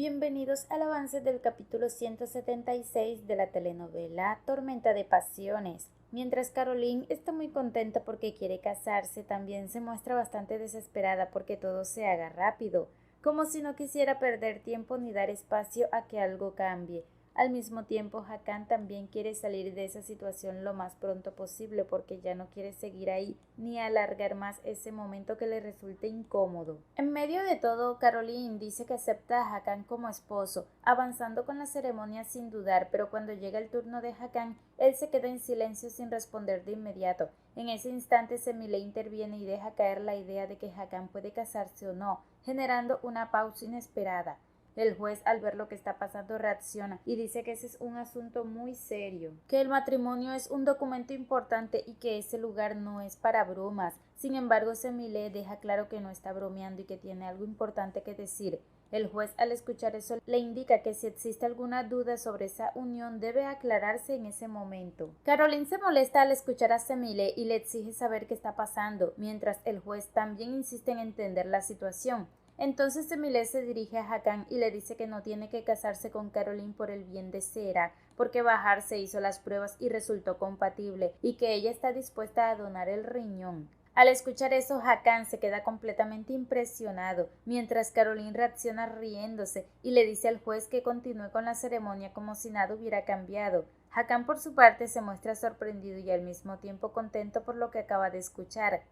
Bienvenidos al avance del capítulo 176 de la telenovela Tormenta de Pasiones. Mientras Caroline está muy contenta porque quiere casarse, también se muestra bastante desesperada porque todo se haga rápido, como si no quisiera perder tiempo ni dar espacio a que algo cambie. Al mismo tiempo, Hakan también quiere salir de esa situación lo más pronto posible porque ya no quiere seguir ahí ni alargar más ese momento que le resulte incómodo. En medio de todo, Caroline dice que acepta a Hakan como esposo, avanzando con la ceremonia sin dudar, pero cuando llega el turno de Hakan, él se queda en silencio sin responder de inmediato. En ese instante, Semile interviene y deja caer la idea de que Hakan puede casarse o no, generando una pausa inesperada. El juez, al ver lo que está pasando, reacciona y dice que ese es un asunto muy serio, que el matrimonio es un documento importante y que ese lugar no es para bromas. Sin embargo, Semile deja claro que no está bromeando y que tiene algo importante que decir. El juez, al escuchar eso, le indica que si existe alguna duda sobre esa unión debe aclararse en ese momento. Caroline se molesta al escuchar a Semile y le exige saber qué está pasando, mientras el juez también insiste en entender la situación. Entonces Semile se dirige a Hakan y le dice que no tiene que casarse con Caroline por el bien de Sera, porque Bahar se hizo las pruebas y resultó compatible, y que ella está dispuesta a donar el riñón. Al escuchar eso, Hakan se queda completamente impresionado, mientras Caroline reacciona riéndose y le dice al juez que continúe con la ceremonia como si nada hubiera cambiado. Hakan, por su parte, se muestra sorprendido y al mismo tiempo contento por lo que acaba de escuchar.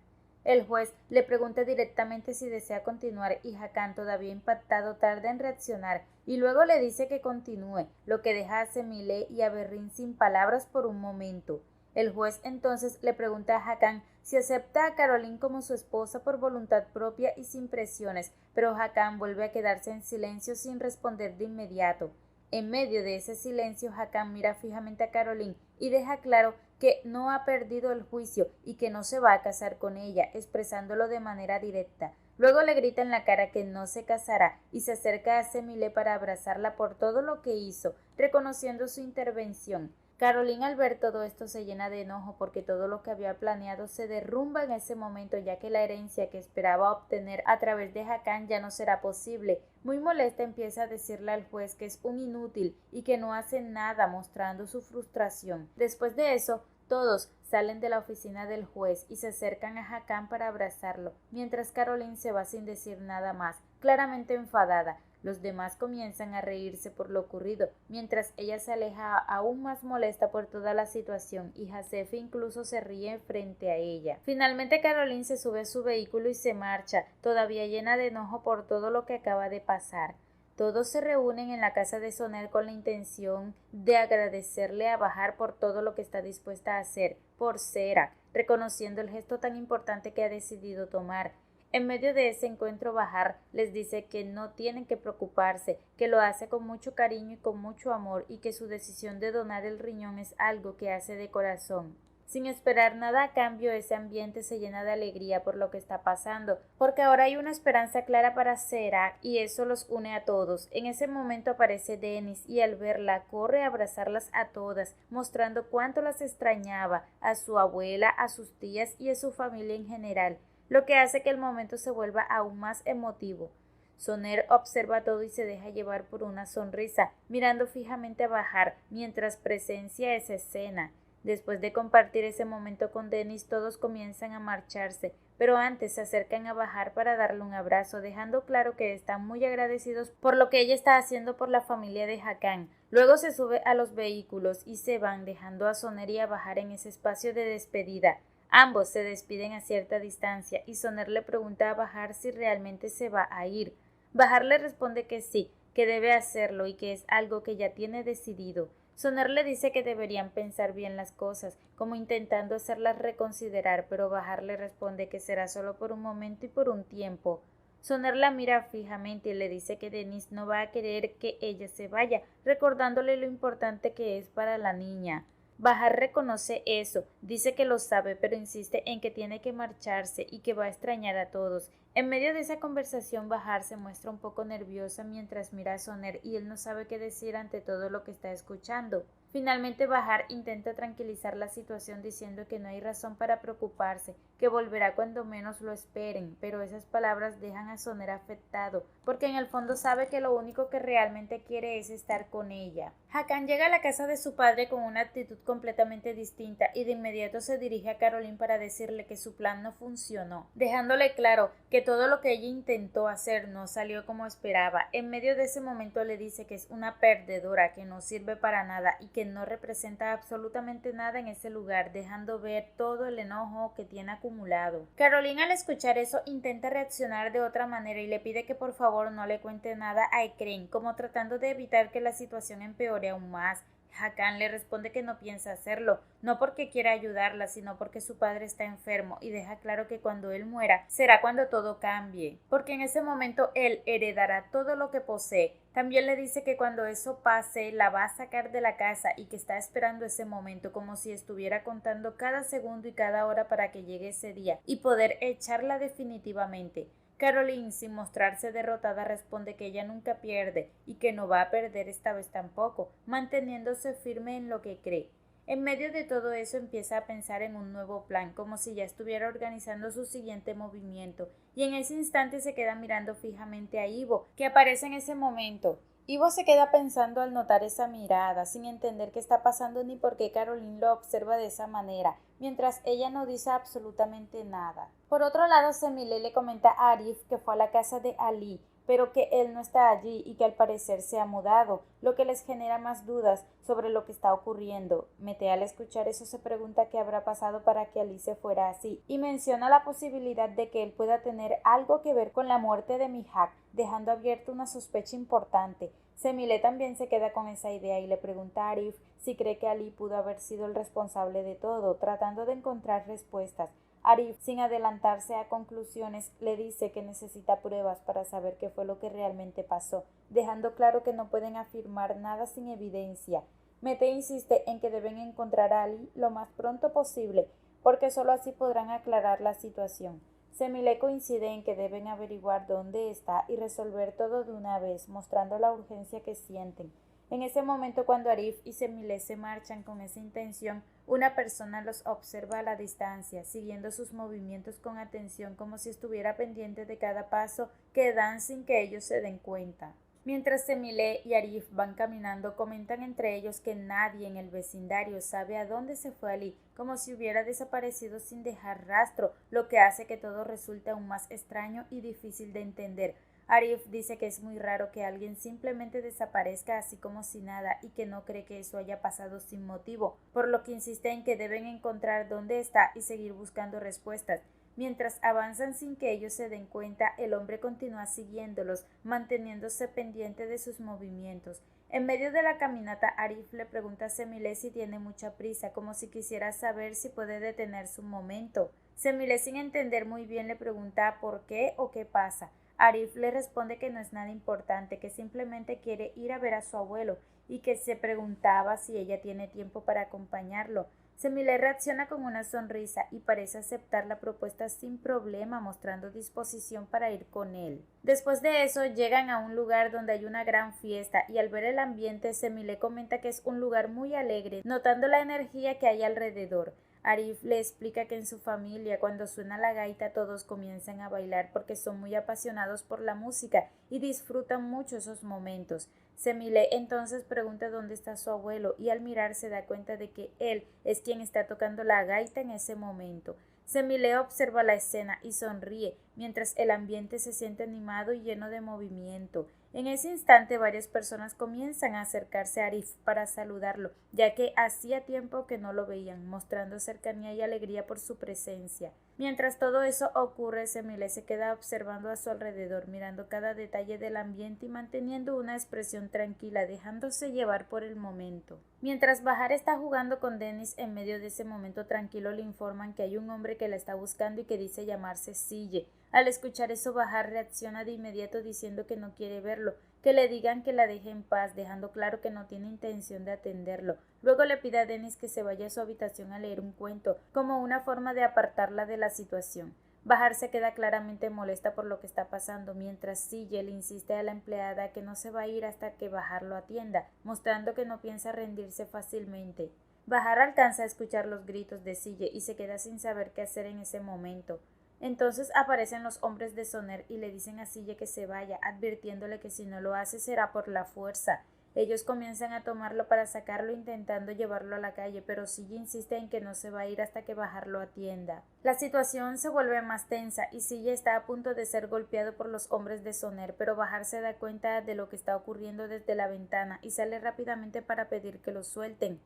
El juez le pregunta directamente si desea continuar y Hakan, todavía impactado, tarda en reaccionar y luego le dice que continúe, lo que deja a Semile y a Berrin sin palabras por un momento. El juez entonces le pregunta a Hakan si acepta a Caroline como su esposa por voluntad propia y sin presiones, pero Hakan vuelve a quedarse en silencio sin responder de inmediato. En medio de ese silencio, Hakan mira fijamente a Caroline y deja claro que no ha perdido el juicio y que no se va a casar con ella, expresándolo de manera directa. Luego le grita en la cara que no se casará y se acerca a Semile para abrazarla por todo lo que hizo, reconociendo su intervención. Caroline, al ver todo esto, se llena de enojo porque todo lo que había planeado se derrumba en ese momento, ya que la herencia que esperaba obtener a través de Hakan ya no será posible. Muy molesta, empieza a decirle al juez que es un inútil y que no hace nada, mostrando su frustración. Después de eso, todos salen de la oficina del juez y se acercan a Hakan para abrazarlo, mientras Caroline se va sin decir nada más, claramente enfadada. Los demás comienzan a reírse por lo ocurrido, mientras ella se aleja aún más molesta por toda la situación y Hasefe incluso se ríe frente a ella. Finalmente Caroline se sube a su vehículo y se marcha, todavía llena de enojo por todo lo que acaba de pasar. Todos se reúnen en la casa de Soner con la intención de agradecerle a Bahar por todo lo que está dispuesta a hacer por Sera, reconociendo el gesto tan importante que ha decidido tomar. En medio de ese encuentro, Bahar les dice que no tienen que preocuparse, que lo hace con mucho cariño y con mucho amor y que su decisión de donar el riñón es algo que hace de corazón. Sin esperar nada a cambio, ese ambiente se llena de alegría por lo que está pasando, porque ahora hay una esperanza clara para Sera y eso los une a todos. En ese momento aparece Dennis y al verla corre a abrazarlas a todas, mostrando cuánto las extrañaba, a su abuela, a sus tías y a su familia en general, lo que hace que el momento se vuelva aún más emotivo. Soner observa todo y se deja llevar por una sonrisa, mirando fijamente a Bahar mientras presencia esa escena. Después de compartir ese momento con Dennis, todos comienzan a marcharse, pero antes se acercan a Bahar para darle un abrazo, dejando claro que están muy agradecidos por lo que ella está haciendo por la familia de Hakan. Luego se sube a los vehículos y se van, dejando a Soner y a Bahar en ese espacio de despedida. Ambos se despiden a cierta distancia y Soner le pregunta a Bahar si realmente se va a ir. Bahar le responde que sí, que debe hacerlo y que es algo que ya tiene decidido. Soner le dice que deberían pensar bien las cosas, como intentando hacerlas reconsiderar, pero Bahar le responde que será solo por un momento y por un tiempo. Soner la mira fijamente y le dice que Denise no va a querer que ella se vaya, recordándole lo importante que es para la niña. Bahar reconoce eso, dice que lo sabe, pero insiste en que tiene que marcharse y que va a extrañar a todos. En medio de esa conversación, Bahar se muestra un poco nerviosa mientras mira a Soner y él no sabe qué decir ante todo lo que está escuchando. Finalmente Bahar intenta tranquilizar la situación diciendo que no hay razón para preocuparse, que volverá cuando menos lo esperen, pero esas palabras dejan a Soner afectado, porque en el fondo sabe que lo único que realmente quiere es estar con ella. Hakan llega a la casa de su padre con una actitud completamente distinta y de inmediato se dirige a Caroline para decirle que su plan no funcionó, dejándole claro que todo lo que ella intentó hacer no salió como esperaba. En medio de ese momento le dice que es una perdedora, que no sirve para nada y que no representa absolutamente nada en ese lugar, dejando ver todo el enojo que tiene acumulado. Caroline, al escuchar eso, intenta reaccionar de otra manera y le pide que por favor no le cuente nada a Ekren, como tratando de evitar que la situación empeore aún más. Hakan le responde que no piensa hacerlo, no porque quiera ayudarla, sino porque su padre está enfermo y deja claro que cuando él muera será cuando todo cambie, porque en ese momento él heredará todo lo que posee. También le dice que cuando eso pase la va a sacar de la casa y que está esperando ese momento como si estuviera contando cada segundo y cada hora para que llegue ese día y poder echarla definitivamente. Caroline, sin mostrarse derrotada, responde que ella nunca pierde y que no va a perder esta vez tampoco, manteniéndose firme en lo que cree. En medio de todo eso empieza a pensar en un nuevo plan, como si ya estuviera organizando su siguiente movimiento, y en ese instante se queda mirando fijamente a Ivo, que aparece en ese momento. Ivo se queda pensando al notar esa mirada, sin entender qué está pasando ni por qué Caroline lo observa de esa manera, mientras ella no dice absolutamente nada. Por otro lado, Semile le comenta a Arif que fue a la casa de Ali, pero que él no está allí y que al parecer se ha mudado, lo que les genera más dudas sobre lo que está ocurriendo. Mete al escuchar eso se pregunta qué habrá pasado para que Ali se fuera así, y menciona la posibilidad de que él pueda tener algo que ver con la muerte de Mihak, dejando abierta una sospecha importante. Semile también se queda con esa idea y le pregunta a Arif si cree que Ali pudo haber sido el responsable de todo, tratando de encontrar respuestas. Arif, sin adelantarse a conclusiones, le dice que necesita pruebas para saber qué fue lo que realmente pasó, dejando claro que no pueden afirmar nada sin evidencia. Mete insiste en que deben encontrar a Ali lo más pronto posible, porque solo así podrán aclarar la situación. Semile coincide en que deben averiguar dónde está y resolver todo de una vez, mostrando la urgencia que sienten. En ese momento, cuando Arif y Semile se marchan con esa intención, una persona los observa a la distancia, siguiendo sus movimientos con atención como si estuviera pendiente de cada paso que dan sin que ellos se den cuenta. Mientras Semile y Arif van caminando, comentan entre ellos que nadie en el vecindario sabe a dónde se fue Ali, como si hubiera desaparecido sin dejar rastro, lo que hace que todo resulte aún más extraño y difícil de entender. Arif dice que es muy raro que alguien simplemente desaparezca así como si nada y que no cree que eso haya pasado sin motivo, por lo que insiste en que deben encontrar dónde está y seguir buscando respuestas. Mientras avanzan sin que ellos se den cuenta, el hombre continúa siguiéndolos, manteniéndose pendiente de sus movimientos. En medio de la caminata, Arif le pregunta a Semile si tiene mucha prisa, como si quisiera saber si puede detenerse un momento. Semile, sin entender muy bien, le pregunta por qué o qué pasa. Arif le responde que no es nada importante, que simplemente quiere ir a ver a su abuelo y que se preguntaba si ella tiene tiempo para acompañarlo. Semile reacciona con una sonrisa y parece aceptar la propuesta sin problema, mostrando disposición para ir con él. Después de eso, llegan a un lugar donde hay una gran fiesta y al ver el ambiente, Semile comenta que es un lugar muy alegre, notando la energía que hay alrededor. Arif le explica que en su familia, cuando suena la gaita, todos comienzan a bailar porque son muy apasionados por la música y disfrutan mucho esos momentos. Semile entonces pregunta dónde está su abuelo y al mirar se da cuenta de que él es quien está tocando la gaita en ese momento. Semile observa la escena y sonríe, mientras el ambiente se siente animado y lleno de movimiento. En ese instante varias personas comienzan a acercarse a Arif para saludarlo, ya que hacía tiempo que no lo veían, mostrando cercanía y alegría por su presencia. Mientras todo eso ocurre, Semile se queda observando a su alrededor, mirando cada detalle del ambiente y manteniendo una expresión tranquila, dejándose llevar por el momento. Mientras Bahar está jugando con Dennis, en medio de ese momento tranquilo le informan que hay un hombre que la está buscando y que dice llamarse Sille. Al escuchar eso, Bahar reacciona de inmediato diciendo que no quiere verlo, que le digan que la deje en paz, dejando claro que no tiene intención de atenderlo. Luego le pide a Dennis que se vaya a su habitación a leer un cuento, como una forma de apartarla de la situación. Bahar se queda claramente molesta por lo que está pasando, mientras Sille le insiste a la empleada que no se va a ir hasta que Bahar lo atienda, mostrando que no piensa rendirse fácilmente. Bahar alcanza a escuchar los gritos de Sille y se queda sin saber qué hacer en ese momento. Entonces aparecen los hombres de Soner y le dicen a Sille que se vaya, advirtiéndole que si no lo hace será por la fuerza. Ellos comienzan a tomarlo para sacarlo intentando llevarlo a la calle, pero Sille insiste en que no se va a ir hasta que Bahar lo atienda. La situación se vuelve más tensa y Sille está a punto de ser golpeado por los hombres de Soner, pero Bahar se da cuenta de lo que está ocurriendo desde la ventana y sale rápidamente para pedir que lo suelten.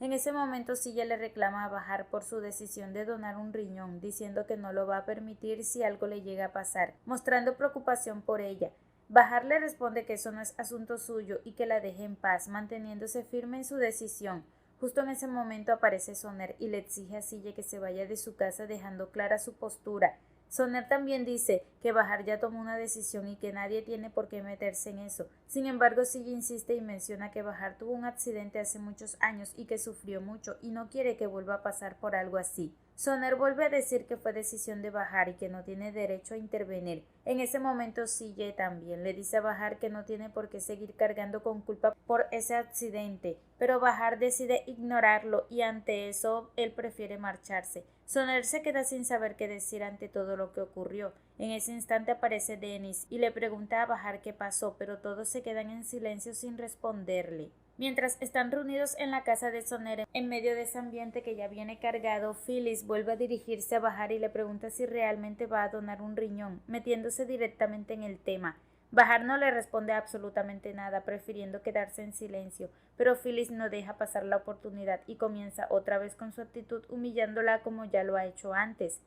En ese momento Sille le reclama a Bahar por su decisión de donar un riñón, diciendo que no lo va a permitir si algo le llega a pasar, mostrando preocupación por ella. Bahar le responde que eso no es asunto suyo y que la deje en paz, manteniéndose firme en su decisión. Justo en ese momento aparece Soner y le exige a Sille que se vaya de su casa dejando clara su postura. Soner también dice que Bahar ya tomó una decisión y que nadie tiene por qué meterse en eso. Sin embargo, Sille insiste y menciona que Bahar tuvo un accidente hace muchos años y que sufrió mucho y no quiere que vuelva a pasar por algo así. Soner vuelve a decir que fue decisión de Bahar y que no tiene derecho a intervenir. En ese momento Sille también le dice a Bahar que no tiene por qué seguir cargando con culpa por ese accidente, pero Bahar decide ignorarlo y ante eso él prefiere marcharse. Soner se queda sin saber qué decir ante todo lo que ocurrió. En ese instante aparece Dennis y le pregunta a Bahar qué pasó, pero todos se quedan en silencio sin responderle. Mientras están reunidos en la casa de Soner, en medio de ese ambiente que ya viene cargado, Phyllis vuelve a dirigirse a Bahar y le pregunta si realmente va a donar un riñón, metiéndose directamente en el tema. Bahar no le responde absolutamente nada, prefiriendo quedarse en silencio, pero Phyllis no deja pasar la oportunidad y comienza otra vez con su actitud humillándola como ya lo ha hecho antes.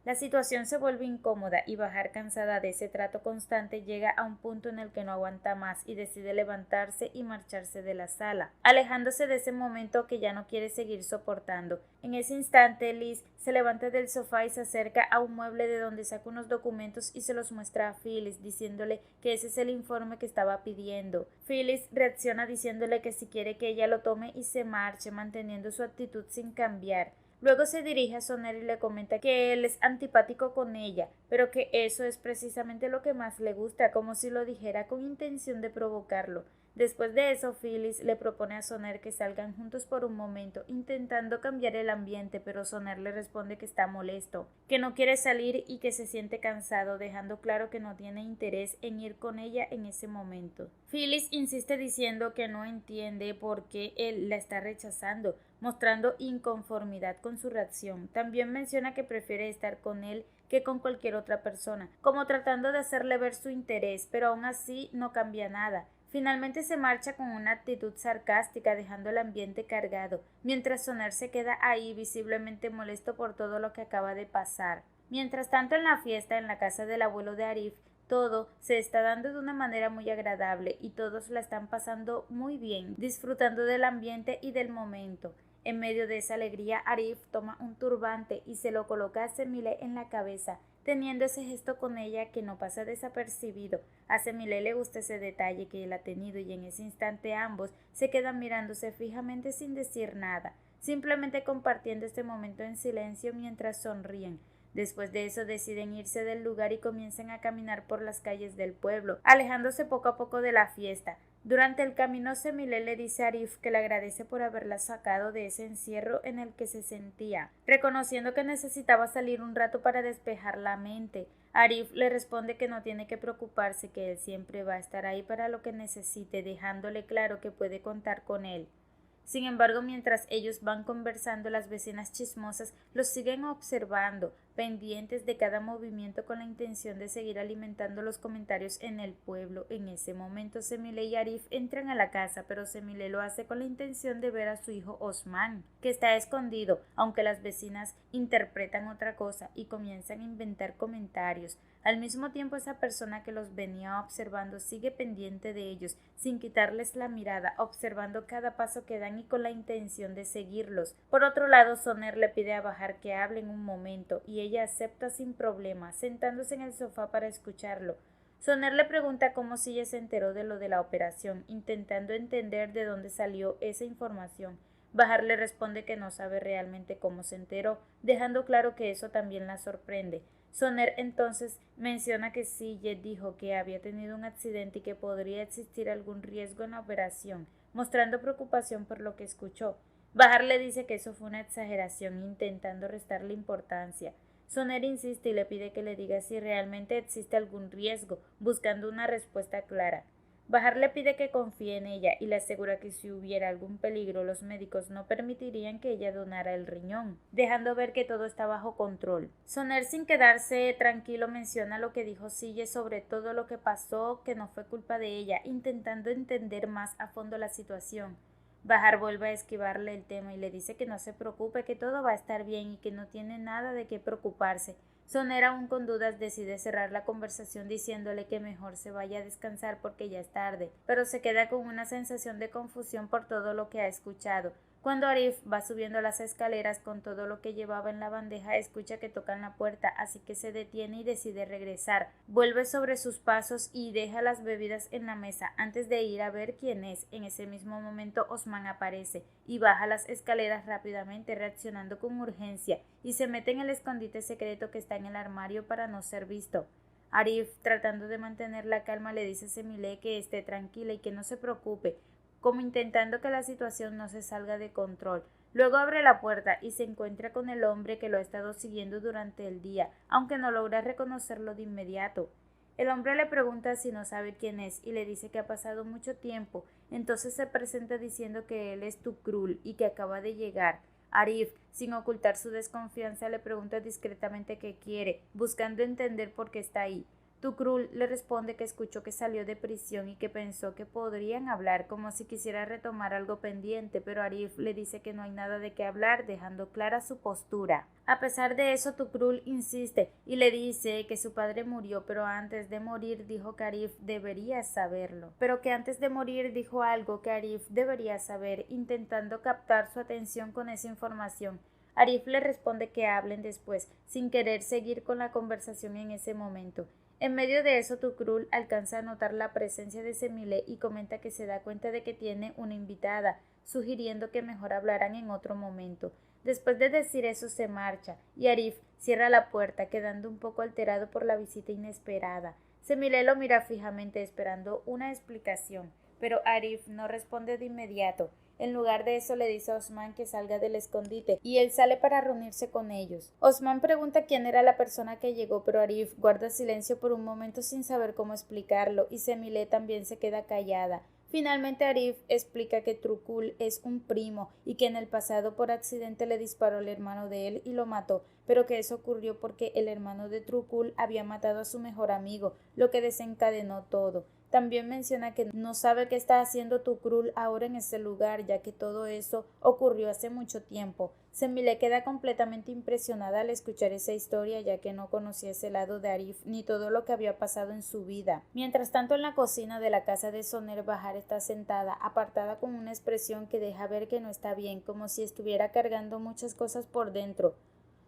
La situación se vuelve incómoda y Bahar, cansada de ese trato constante, llega a un punto en el que no aguanta más y decide levantarse y marcharse de la sala, alejándose de ese momento que ya no quiere seguir soportando. En ese instante, Liz se levanta del sofá y se acerca a un mueble de donde saca unos documentos y se los muestra a Phyllis, diciéndole que ese es el informe que estaba pidiendo. Phyllis reacciona diciéndole que si quiere que ella lo tome y se marche, manteniendo su actitud sin cambiar. Luego se dirige a Soner y le comenta que él es antipático con ella, pero que eso es precisamente lo que más le gusta, como si lo dijera con intención de provocarlo. Después de eso, Phyllis le propone a Soner que salgan juntos por un momento, intentando cambiar el ambiente, pero Soner le responde que está molesto, que no quiere salir y que se siente cansado, dejando claro que no tiene interés en ir con ella en ese momento. Phyllis insiste diciendo que no entiende por qué él la está rechazando, mostrando inconformidad con su reacción. También menciona que prefiere estar con él que con cualquier otra persona, como tratando de hacerle ver su interés, pero aún así no cambia nada. Finalmente se marcha con una actitud sarcástica, dejando el ambiente cargado, mientras Soner se queda ahí visiblemente molesto por todo lo que acaba de pasar. Mientras tanto, en la fiesta en la casa del abuelo de Arif, todo se está dando de una manera muy agradable y todos la están pasando muy bien, disfrutando del ambiente y del momento. En medio de esa alegría, Arif toma un turbante y se lo coloca a Semile en la cabeza, teniendo ese gesto con ella que no pasa desapercibido. A Semile le gusta ese detalle que él ha tenido y en ese instante ambos se quedan mirándose fijamente sin decir nada, simplemente compartiendo este momento en silencio mientras sonríen. Después de eso deciden irse del lugar y comienzan a caminar por las calles del pueblo, alejándose poco a poco de la fiesta. Durante el camino, Semile le dice a Arif que le agradece por haberla sacado de ese encierro en el que se sentía, reconociendo que necesitaba salir un rato para despejar la mente. Arif le responde que no tiene que preocuparse, que él siempre va a estar ahí para lo que necesite, dejándole claro que puede contar con él. Sin embargo, mientras ellos van conversando, las vecinas chismosas los siguen observando, pendientes de cada movimiento con la intención de seguir alimentando los comentarios en el pueblo. En ese momento, Semile y Arif entran a la casa, pero Semile lo hace con la intención de ver a su hijo Osman, que está escondido, aunque las vecinas interpretan otra cosa y comienzan a inventar comentarios. Al mismo tiempo, esa persona que los venía observando sigue pendiente de ellos, sin quitarles la mirada, observando cada paso que dan y con la intención de seguirlos. Por otro lado, Soner le pide a Bahar que hablen un momento, y ella acepta sin problema, sentándose en el sofá para escucharlo. Soner le pregunta cómo si ella se enteró de lo de la operación, intentando entender de dónde salió esa información. Bahar le responde que no sabe realmente cómo se enteró, dejando claro que eso también la sorprende. Soner entonces menciona que Sille dijo que había tenido un accidente y que podría existir algún riesgo en la operación, mostrando preocupación por lo que escuchó. Bahar le dice que eso fue una exageración, intentando restarle importancia. Soner insiste y le pide que le diga si realmente existe algún riesgo, buscando una respuesta clara. Bahar le pide que confíe en ella y le asegura que si hubiera algún peligro los médicos no permitirían que ella donara el riñón, dejando ver que todo está bajo control. Soner, sin quedarse tranquilo, menciona lo que dijo Sille sobre todo lo que pasó, que no fue culpa de ella, intentando entender más a fondo la situación. Bahar vuelve a esquivarle el tema y le dice que no se preocupe, que todo va a estar bien y que no tiene nada de qué preocuparse. Soner, aún con dudas, decide cerrar la conversación diciéndole que mejor se vaya a descansar porque ya es tarde, pero se queda con una sensación de confusión por todo lo que ha escuchado. Cuando Arif va subiendo las escaleras con todo lo que llevaba en la bandeja, escucha que tocan la puerta, así que se detiene y decide regresar. Vuelve sobre sus pasos y deja las bebidas en la mesa antes de ir a ver quién es. En ese mismo momento Osman aparece y baja las escaleras rápidamente, reaccionando con urgencia, y se mete en el escondite secreto que está en el armario para no ser visto. Arif, tratando de mantener la calma, le dice a Semile que esté tranquila y que no se preocupe, como intentando que la situación no se salga de control. Luego abre la puerta y se encuentra con el hombre que lo ha estado siguiendo durante el día, aunque no logra reconocerlo de inmediato. El hombre le pregunta si no sabe quién es y le dice que ha pasado mucho tiempo. Entonces se presenta diciendo que él es Tukrul y que acaba de llegar. Arif, sin ocultar su desconfianza, le pregunta discretamente qué quiere, buscando entender por qué está ahí. Tukrul le responde que escuchó que salió de prisión y que pensó que podrían hablar, como si quisiera retomar algo pendiente, pero Arif le dice que no hay nada de qué hablar, dejando clara su postura. A pesar de eso, Tukrul insiste y le dice que su padre murió, pero antes de morir dijo que Arif debería saberlo, pero que antes de morir dijo algo que Arif debería saber, intentando captar su atención con esa información. Arif le responde que hablen después, sin querer seguir con la conversación en ese momento. En medio de eso, Tukrul alcanza a notar la presencia de Semile y comenta que se da cuenta de que tiene una invitada, sugiriendo que mejor hablaran en otro momento. Después de decir eso, se marcha y Arif cierra la puerta, quedando un poco alterado por la visita inesperada. Semile lo mira fijamente esperando una explicación, pero Arif no responde de inmediato. En lugar de eso le dice a Osman que salga del escondite y él sale para reunirse con ellos. Osman pregunta quién era la persona que llegó, pero Arif guarda silencio por un momento sin saber cómo explicarlo y Semile también se queda callada. Finalmente Arif explica que Tukrul es un primo y que en el pasado por accidente le disparó el hermano de él y lo mató, pero que eso ocurrió porque el hermano de Tukrul había matado a su mejor amigo, lo que desencadenó todo. También menciona que no sabe qué está haciendo Tukrul ahora en ese lugar, ya que todo eso ocurrió hace mucho tiempo. Semile queda completamente impresionada al escuchar esa historia, ya que no conocía ese lado de Arif ni todo lo que había pasado en su vida. Mientras tanto, en la cocina de la casa de Soner, Bahar está sentada, apartada, con una expresión que deja ver que no está bien, como si estuviera cargando muchas cosas por dentro.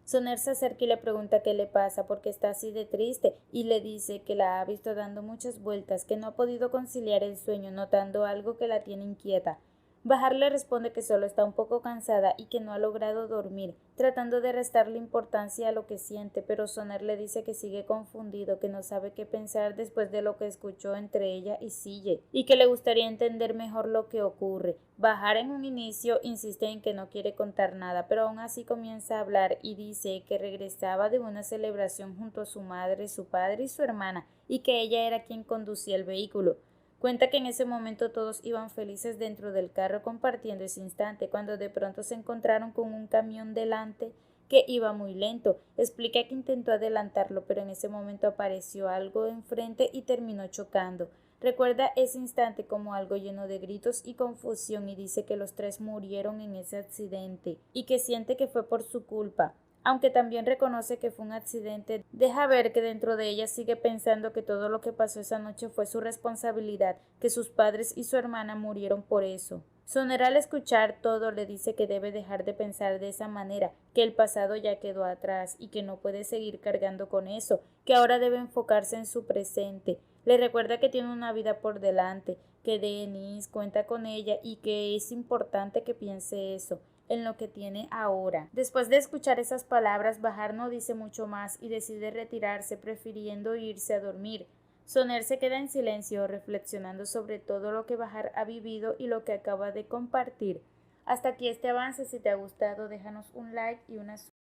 Soner se acerca y le pregunta qué le pasa, porque está así de triste, y le dice que la ha visto dando muchas vueltas, que no ha podido conciliar el sueño, notando algo que la tiene inquieta. Bahar le responde que solo está un poco cansada y que no ha logrado dormir, tratando de restarle importancia a lo que siente, pero Soner le dice que sigue confundido, que no sabe qué pensar después de lo que escuchó entre ella y Sille, y que le gustaría entender mejor lo que ocurre. Bahar en un inicio insiste en que no quiere contar nada, pero aún así comienza a hablar y dice que regresaba de una celebración junto a su madre, su padre y su hermana, y que ella era quien conducía el vehículo. Cuenta que en ese momento todos iban felices dentro del carro compartiendo ese instante, cuando de pronto se encontraron con un camión delante que iba muy lento. Explica que intentó adelantarlo, pero en ese momento apareció algo enfrente y terminó chocando. Recuerda ese instante como algo lleno de gritos y confusión y dice que los tres murieron en ese accidente y que siente que fue por su culpa. Aunque también reconoce que fue un accidente, deja ver que dentro de ella sigue pensando que todo lo que pasó esa noche fue su responsabilidad, que sus padres y su hermana murieron por eso. Soner, al escuchar todo, le dice que debe dejar de pensar de esa manera, que el pasado ya quedó atrás y que no puede seguir cargando con eso, que ahora debe enfocarse en su presente. Le recuerda que tiene una vida por delante, que Denise cuenta con ella y que es importante que piense eso. en lo que tiene ahora. Después de escuchar esas palabras, Bahar no dice mucho más y decide retirarse, prefiriendo irse a dormir. Soner se queda en silencio, reflexionando sobre todo lo que Bahar ha vivido y lo que acaba de compartir. Hasta aquí este avance. Si te ha gustado, déjanos un like y una